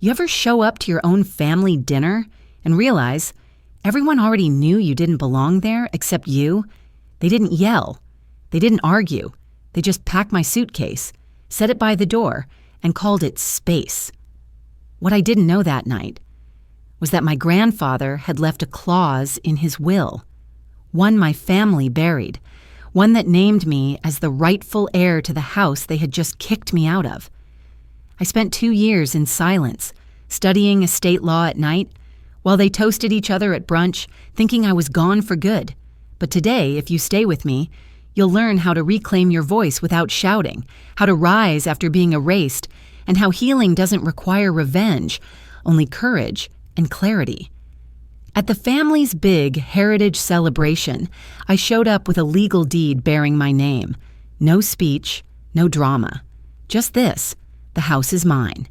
You ever show up to your own family dinner and realize everyone already knew you didn't belong there except you? They didn't yell. They didn't argue. They just packed my suitcase, set it by the door, and called it space. What I didn't know that night was that my grandfather had left a clause in his will, one my family buried, one that named me as the rightful heir to the house they had just kicked me out of. I spent 2 years in silence, studying estate law at night, while they toasted each other at brunch, thinking I was gone for good. But today, if you stay with me, you'll learn how to reclaim your voice without shouting, how to rise after being erased, and how healing doesn't require revenge, only courage and clarity. At the family's big heritage celebration, I showed up with a legal deed bearing my name. No speech, no drama. Just this: the house is mine.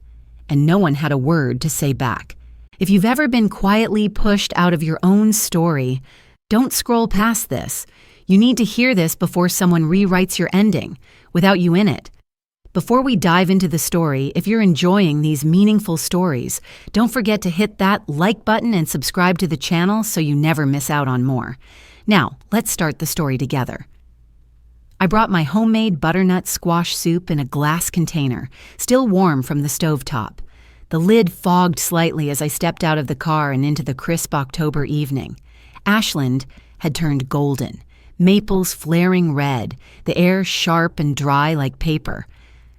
And no one had a word to say back. If you've ever been quietly pushed out of your own story, don't scroll past this. You need to hear this before someone rewrites your ending, without you in it. Before we dive into the story, if you're enjoying these meaningful stories, don't forget to hit that like button and subscribe to the channel so you never miss out on more. Now, let's start the story together. I brought my homemade butternut squash soup in a glass container, still warm from the stovetop. The lid fogged slightly as I stepped out of the car and into the crisp October evening. Ashland had turned golden, maples flaring red, the air sharp and dry like paper.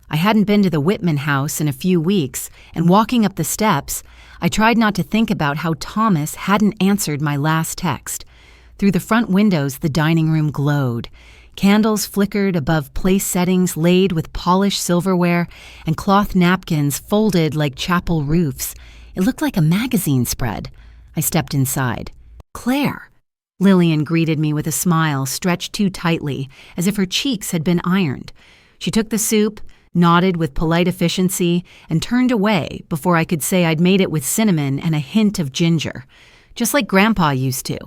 I hadn't been to the Whitman house in a few weeks, and walking up the steps, I tried not to think about how Thomas hadn't answered my last text. Through the front windows, the dining room glowed. Candles flickered above place settings laid with polished silverware and cloth napkins folded like chapel roofs. It looked like a magazine spread. I stepped inside. "Claire!" Lillian greeted me with a smile stretched too tightly, as if her cheeks had been ironed. She took the soup, nodded with polite efficiency, and turned away before I could say I'd made it with cinnamon and a hint of ginger, just like Grandpa used to.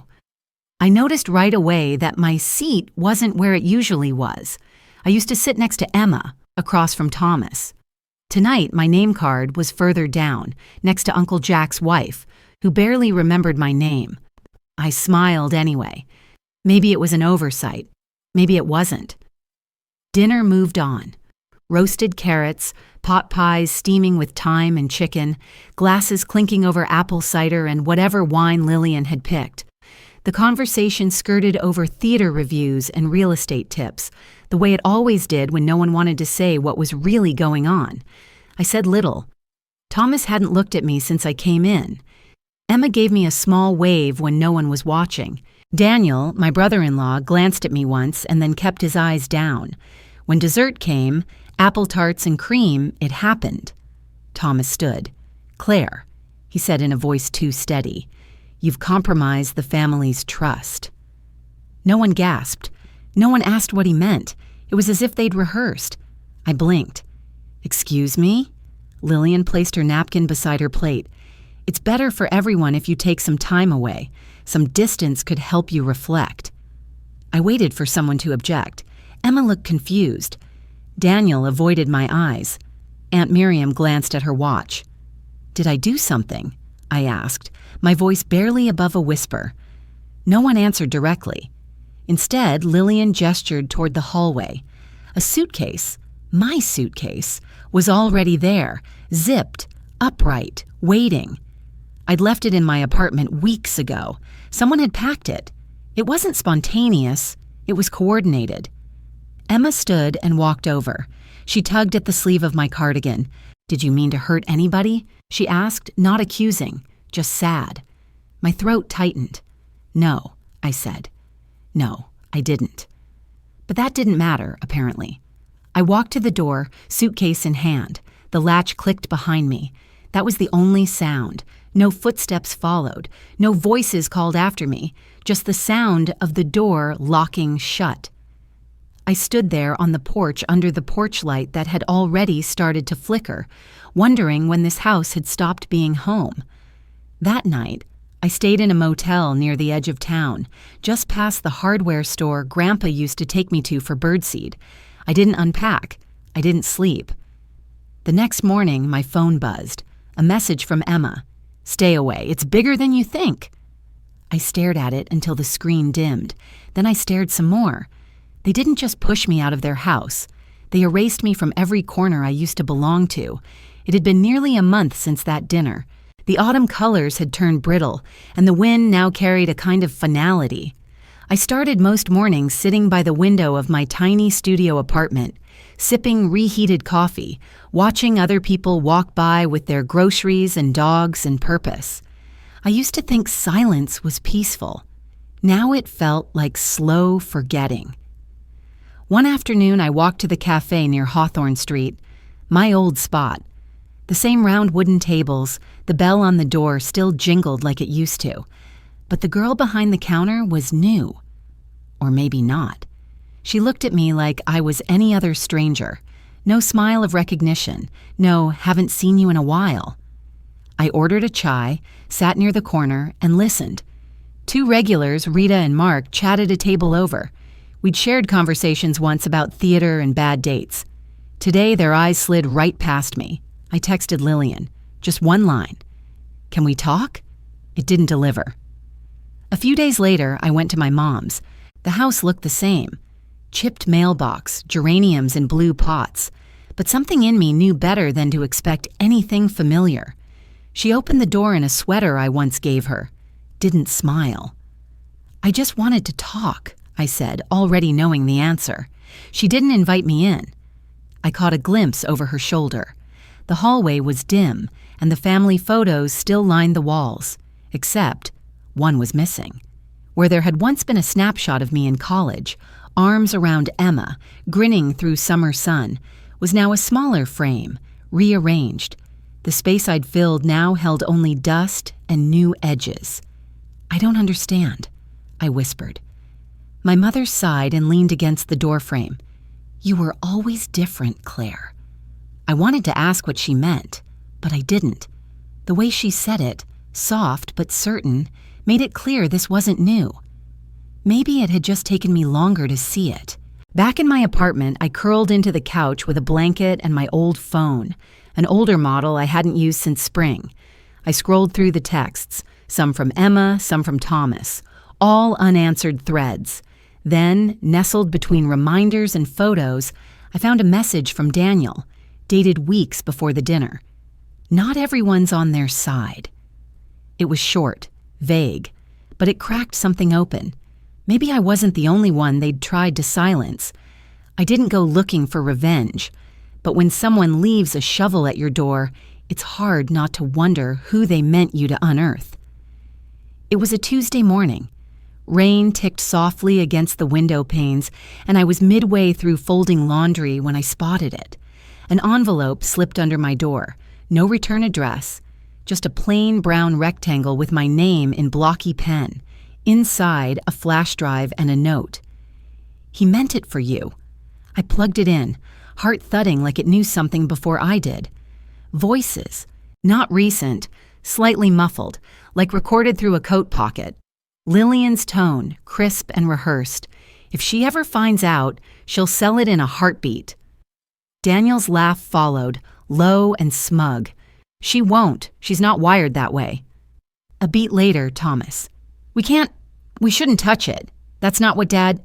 I noticed right away that my seat wasn't where it usually was. I used to sit next to Emma, across from Thomas. Tonight, my name card was further down, next to Uncle Jack's wife, who barely remembered my name. I smiled anyway. Maybe it was an oversight. Maybe it wasn't. Dinner moved on. Roasted carrots, pot pies steaming with thyme and chicken, glasses clinking over apple cider and whatever wine Lillian had picked. The conversation skirted over theater reviews and real estate tips, the way it always did when no one wanted to say what was really going on. I said little. Thomas hadn't looked at me since I came in. Emma gave me a small wave when no one was watching. Daniel, my brother-in-law, glanced at me once and then kept his eyes down. When dessert came, apple tarts and cream, it happened. Thomas stood. "Claire," he said in a voice too steady, "you've compromised the family's trust." No one gasped. No one asked what he meant. It was as if they'd rehearsed. I blinked. "Excuse me?" Lillian placed her napkin beside her plate. "It's better for everyone if you take some time away. Some distance could help you reflect." I waited for someone to object. Emma looked confused. Daniel avoided my eyes. Aunt Miriam glanced at her watch. "Did I do something?" I asked, my voice barely above a whisper. No one answered directly. Instead, Lillian gestured toward the hallway. A suitcase, my suitcase, was already there, zipped, upright, waiting. I'd left it in my apartment weeks ago. Someone had packed it. It wasn't spontaneous. It was coordinated. Emma stood and walked over. She tugged at the sleeve of my cardigan. "Did you mean to hurt anybody?" she asked, not accusing, just sad. My throat tightened. "No," I said. "No, I didn't." But that didn't matter, apparently. I walked to the door, suitcase in hand. The latch clicked behind me. That was the only sound. No footsteps followed. No voices called after me. Just the sound of the door locking shut. I stood there on the porch under the porch light that had already started to flicker, wondering when this house had stopped being home. That night, I stayed in a motel near the edge of town, just past the hardware store Grandpa used to take me to for birdseed. I didn't unpack. I didn't sleep. The next morning, my phone buzzed. A message from Emma. "Stay away. It's bigger than you think." I stared at it until the screen dimmed. Then I stared some more. They didn't just push me out of their house. They erased me from every corner I used to belong to. It had been nearly a month since that dinner. The autumn colors had turned brittle, and the wind now carried a kind of finality. I started most mornings sitting by the window of my tiny studio apartment, sipping reheated coffee, watching other people walk by with their groceries and dogs and purpose. I used to think silence was peaceful. Now it felt like slow forgetting. One afternoon, I walked to the cafe near Hawthorne Street, my old spot. The same round wooden tables, the bell on the door still jingled like it used to. But the girl behind the counter was new. Or maybe not. She looked at me like I was any other stranger. No smile of recognition. No, haven't seen you in a while. I ordered a chai, sat near the corner, and listened. Two regulars, Rita and Mark, chatted a table over. We'd shared conversations once about theater and bad dates. Today, their eyes slid right past me. I texted Lillian. Just one line. "Can we talk?" It didn't deliver. A few days later, I went to my mom's. The house looked the same. Chipped mailbox, geraniums in blue pots. But something in me knew better than to expect anything familiar. She opened the door in a sweater I once gave her. Didn't smile. "I just wanted to talk," I said, already knowing the answer. She didn't invite me in. I caught a glimpse over her shoulder. The hallway was dim, and the family photos still lined the walls, except one was missing. Where there had once been a snapshot of me in college, arms around Emma, grinning through summer sun, was now a smaller frame, rearranged. The space I'd filled now held only dust and new edges. "I don't understand," I whispered. My mother sighed and leaned against the doorframe. "You were always different, Claire." I wanted to ask what she meant, but I didn't. The way she said it, soft but certain, made it clear this wasn't new. Maybe it had just taken me longer to see it. Back in my apartment, I curled into the couch with a blanket and my old phone, an older model I hadn't used since spring. I scrolled through the texts, some from Emma, some from Thomas, all unanswered threads. Then, nestled between reminders and photos, I found a message from Daniel, dated weeks before the dinner. Not everyone's on their side. It was short, vague, but it cracked something open. Maybe I wasn't the only one they'd tried to silence. I didn't go looking for revenge, but when someone leaves a shovel at your door, it's hard not to wonder who they meant you to unearth. It was a Tuesday morning. Rain ticked softly against the window panes, and I was midway through folding laundry when I spotted it. An envelope slipped under my door. No return address. Just a plain brown rectangle with my name in blocky pen. Inside, a flash drive and a note. "He meant it for you." I plugged it in, heart thudding like it knew something before I did. Voices. Not recent, slightly muffled, like recorded through a coat pocket. Lillian's tone, crisp and rehearsed. If she ever finds out, she'll sell it in a heartbeat. Daniel's laugh followed, low and smug. "She won't. She's not wired that way." A beat later, Thomas. We shouldn't touch it. That's not what Dad..."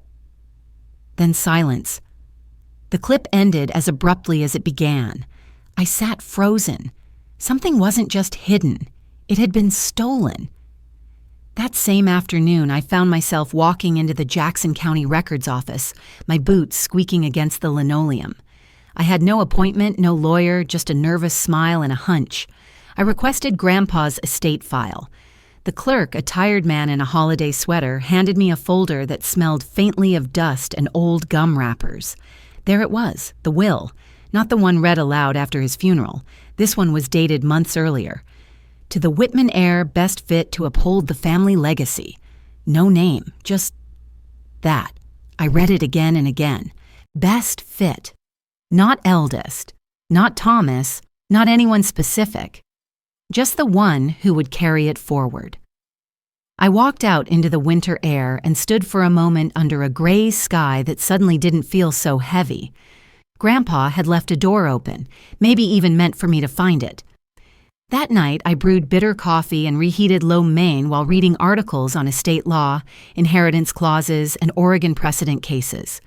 Then silence. The clip ended as abruptly as it began. I sat frozen. Something wasn't just hidden. It had been stolen. That same afternoon, I found myself walking into the Jackson County Records office, my boots squeaking against the linoleum. I had no appointment, no lawyer, just a nervous smile and a hunch. I requested Grandpa's estate file. The clerk, a tired man in a holiday sweater, handed me a folder that smelled faintly of dust and old gum wrappers. There it was, the will, not the one read aloud after his funeral. This one was dated months earlier. "To the Whitman heir best fit to uphold the family legacy." No name, just that. I read it again and again. Best fit. Not eldest, not Thomas, not anyone specific. Just the one who would carry it forward. I walked out into the winter air and stood for a moment under a gray sky that suddenly didn't feel so heavy. Grandpa had left a door open, maybe even meant for me to find it. That night, I brewed bitter coffee and reheated lo mein while reading articles on estate law, inheritance clauses, and Oregon precedent cases.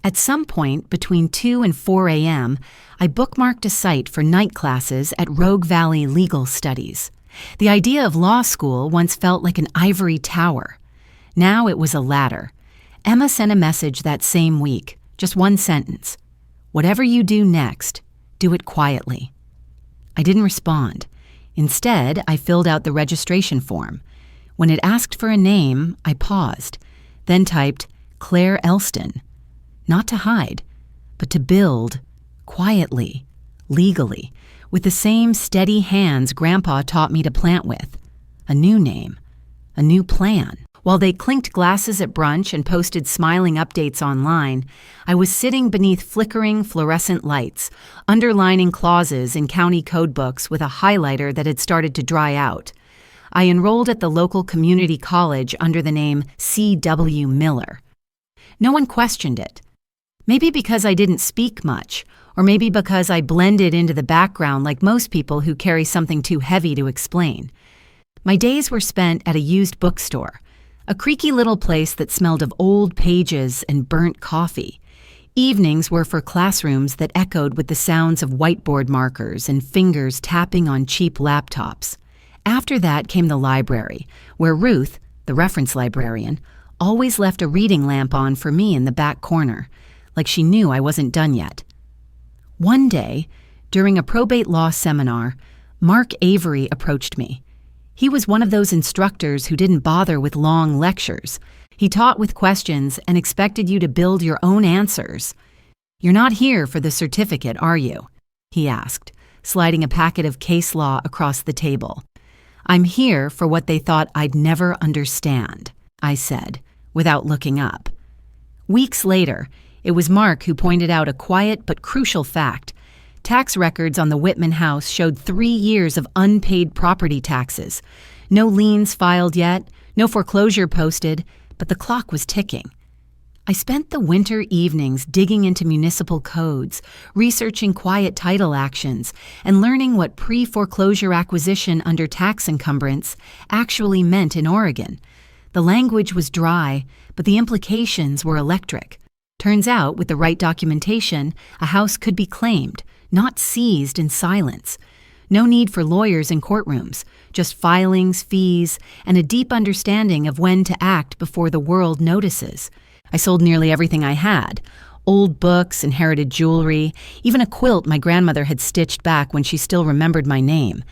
At some point between 2 and 4 a.m., I bookmarked a site for night classes at Rogue Valley Legal Studies. The idea of law school once felt like an ivory tower. Now it was a ladder. Emma sent a message that same week, just one sentence. "Whatever you do next, do it quietly." I didn't respond. Instead, I filled out the registration form. When it asked for a name, I paused, then typed Claire Elston. Not to hide, but to build, quietly, legally, with the same steady hands Grandpa taught me to plant with. A new name, a new plan. While they clinked glasses at brunch and posted smiling updates online, I was sitting beneath flickering fluorescent lights, underlining clauses in county codebooks with a highlighter that had started to dry out. I enrolled at the local community college under the name C.W. Miller. No one questioned it. Maybe because I didn't speak much, or maybe because I blended into the background like most people who carry something too heavy to explain. My days were spent at a used bookstore, a creaky little place that smelled of old pages and burnt coffee. Evenings were for classrooms that echoed with the sounds of whiteboard markers and fingers tapping on cheap laptops. After that came the library, where Ruth, the reference librarian, always left a reading lamp on for me in the back corner, like she knew I wasn't done yet. One day, during a probate law seminar, Mark Avery approached me. He was one of those instructors who didn't bother with long lectures. He taught with questions and expected you to build your own answers. "You're not here for the certificate, are you?" he asked, sliding a packet of case law across the table. "I'm here for what they thought I'd never understand," I said, without looking up. Weeks later, it was Mark who pointed out a quiet but crucial fact. Tax records on the Whitman house showed 3 years of unpaid property taxes. No liens filed yet, no foreclosure posted, but the clock was ticking. I spent the winter evenings digging into municipal codes, researching quiet title actions, and learning what pre-foreclosure acquisition under tax encumbrance actually meant in Oregon. The language was dry, but the implications were electric. Turns out, with the right documentation, a house could be claimed, not seized in silence. No need for lawyers in courtrooms, just filings, fees, and a deep understanding of when to act before the world notices. I sold nearly everything I had. Old books, inherited jewelry, even a quilt my grandmother had stitched back when she still remembered my name.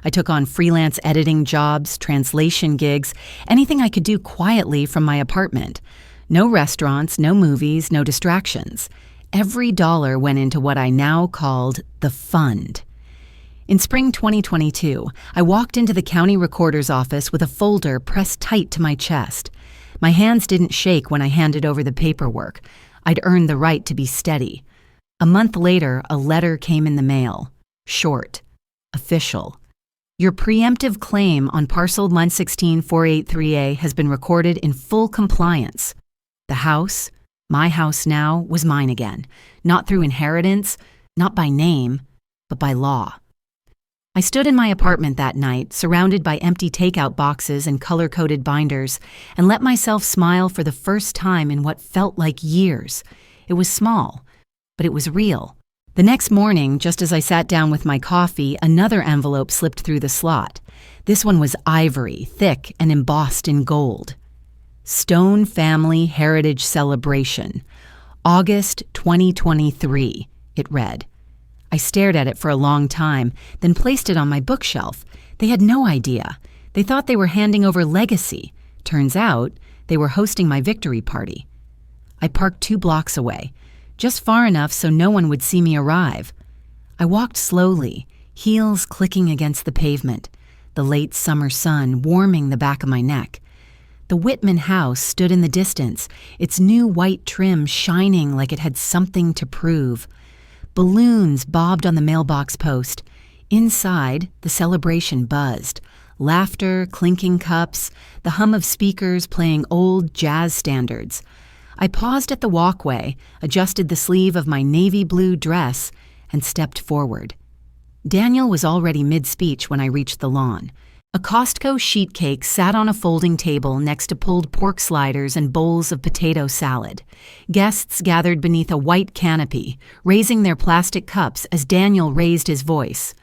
I took on freelance editing jobs, translation gigs, anything I could do quietly from my apartment. No restaurants, no movies, no distractions. Every dollar went into what I now called the fund. In spring 2022, I walked into the county recorder's office with a folder pressed tight to my chest. My hands didn't shake when I handed over the paperwork. I'd earned the right to be steady. A month later, a letter came in the mail. Short. Official. Your preemptive claim on parcel 116-483A has been recorded in full compliance. The house, my house now, was mine again, not through inheritance, not by name, but by law. I stood in my apartment that night, surrounded by empty takeout boxes and color-coded binders, and let myself smile for the first time in what felt like years. It was small, but it was real. The next morning, just as I sat down with my coffee, another envelope slipped through the slot. This one was ivory, thick and embossed in gold. Stone Family Heritage Celebration, August 2023, it read. I stared at it for a long time, then placed it on my bookshelf. They had no idea. They thought they were handing over legacy. Turns out, they were hosting my victory party. I parked 2 blocks away, just far enough so no one would see me arrive. I walked slowly, heels clicking against the pavement, the late summer sun warming the back of my neck. The Whitman house stood in the distance, its new white trim shining like it had something to prove. Balloons bobbed on the mailbox post. Inside, the celebration buzzed. Laughter, clinking cups, the hum of speakers playing old jazz standards. I paused at the walkway, adjusted the sleeve of my navy blue dress, and stepped forward. Daniel was already mid-speech when I reached the lawn. A Costco sheet cake sat on a folding table next to pulled pork sliders and bowls of potato salad. Guests gathered beneath a white canopy, raising their plastic cups as Daniel raised his voice.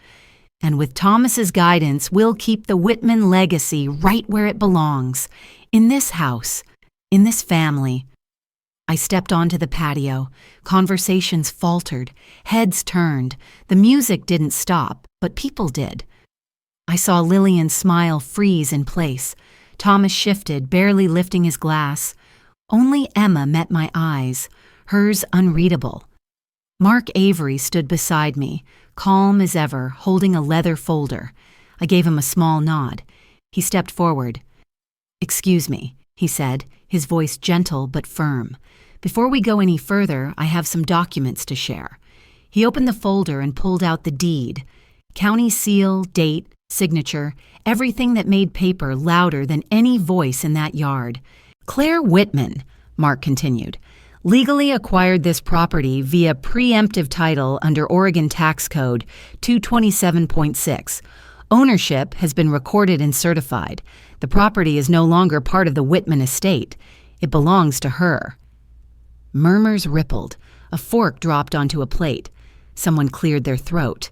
And with Thomas's guidance, we'll keep the Whitman legacy right where it belongs. In this house. In this family. I stepped onto the patio. Conversations faltered. Heads turned. The music didn't stop, but people did. I saw Lillian's smile freeze in place. Thomas shifted, barely lifting his glass. Only Emma met my eyes, hers unreadable. Mark Avery stood beside me, calm as ever, holding a leather folder. I gave him a small nod. He stepped forward. "Excuse me," he said, his voice gentle but firm. "Before we go any further, I have some documents to share." He opened the folder and pulled out the deed. County seal, date, signature, everything that made paper louder than any voice in that yard. "Claire Whitman," Mark continued, "legally acquired this property via preemptive title under Oregon Tax Code 227.6. Ownership has been recorded and certified. The property is no longer part of the Whitman estate. It belongs to her." Murmurs rippled. A fork dropped onto a plate. Someone cleared their throat.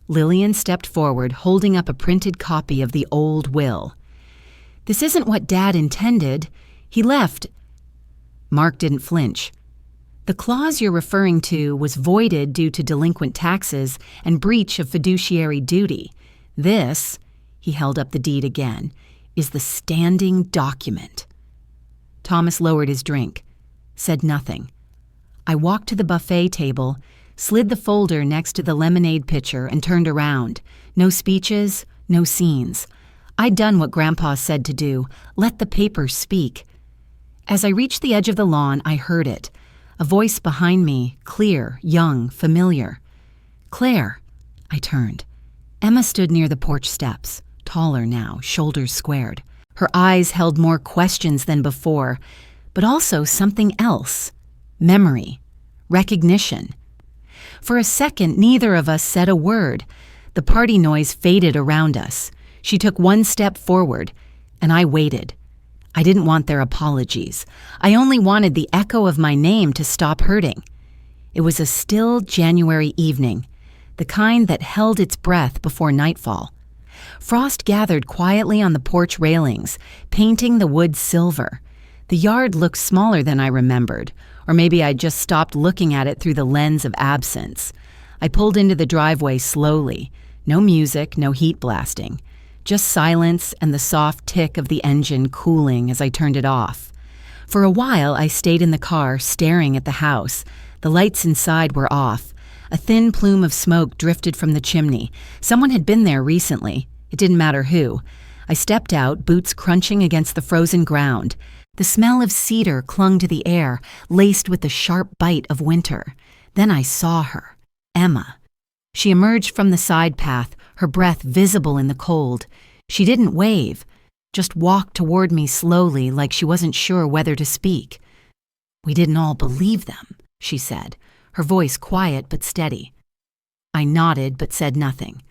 Lillian stepped forward, holding up a printed copy of the old will. "This isn't what Dad intended. He left." Mark didn't flinch. "The clause you're referring to was voided due to delinquent taxes and breach of fiduciary duty. This," he held up the deed again, "is the standing document." Thomas lowered his drink, said nothing. I walked to the buffet table, slid the folder next to the lemonade pitcher, and turned around. No speeches, no scenes. I'd done what Grandpa said to do, let the paper speak. As I reached the edge of the lawn, I heard it. A voice behind me, clear, young, familiar. "Claire." I turned. Emma stood near the porch steps, taller now, shoulders squared. Her eyes held more questions than before, but also something else. Memory. Recognition. For a second, neither of us said a word. The party noise faded around us. She took one step forward, and I waited. I didn't want their apologies. I only wanted the echo of my name to stop hurting. It was a still January evening, the kind that held its breath before nightfall. Frost gathered quietly on the porch railings, painting the wood silver. The yard looked smaller than I remembered, or maybe I'd just stopped looking at it through the lens of absence. I pulled into the driveway slowly. No music, no heat blasting. Just silence and the soft tick of the engine cooling as I turned it off. For a while, I stayed in the car, staring at the house. The lights inside were off. A thin plume of smoke drifted from the chimney. Someone had been there recently. It didn't matter who. I stepped out, boots crunching against the frozen ground. The smell of cedar clung to the air, laced with the sharp bite of winter. Then I saw her, Emma. She emerged from the side path, her breath visible in the cold. She didn't wave, just walked toward me slowly like she wasn't sure whether to speak. "We didn't all believe them," she said, her voice quiet but steady. I nodded but said nothing.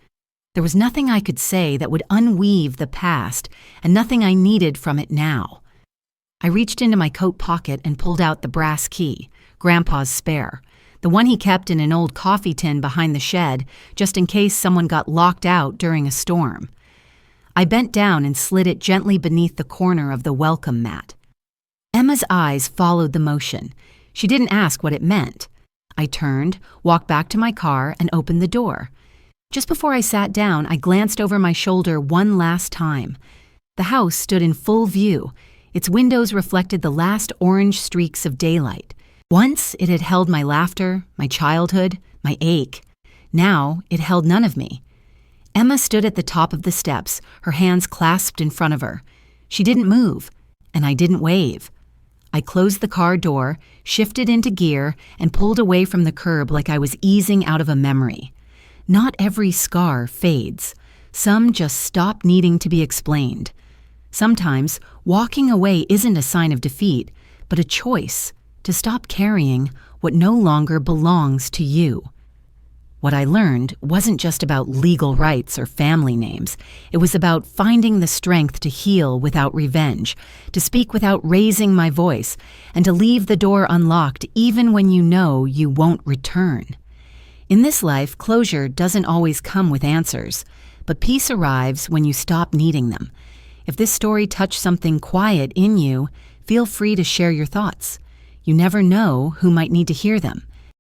There was nothing I could say that would unweave the past, and nothing I needed from it now. I reached into my coat pocket and pulled out the brass key, Grandpa's spare, the one he kept in an old coffee tin behind the shed, just in case someone got locked out during a storm. I bent down and slid it gently beneath the corner of the welcome mat. Emma's eyes followed the motion. She didn't ask what it meant. I turned, walked back to my car, and opened the door. Just before I sat down, I glanced over my shoulder one last time. The house stood in full view. Its windows reflected the last orange streaks of daylight. Once it had held my laughter, my childhood, my ache. Now it held none of me. Emma stood at the top of the steps, her hands clasped in front of her. She didn't move, and I didn't wave. I closed the car door, shifted into gear, and pulled away from the curb like I was easing out of a memory. Not every scar fades. Some just stop needing to be explained. Sometimes, walking away isn't a sign of defeat, but a choice to stop carrying what no longer belongs to you. What I learned wasn't just about legal rights or family names. It was about finding the strength to heal without revenge, to speak without raising my voice, and to leave the door unlocked even when you know you won't return. In this life, closure doesn't always come with answers, but peace arrives when you stop needing them. If this story touched something quiet in you, feel free to share your thoughts. You never know who might need to hear them.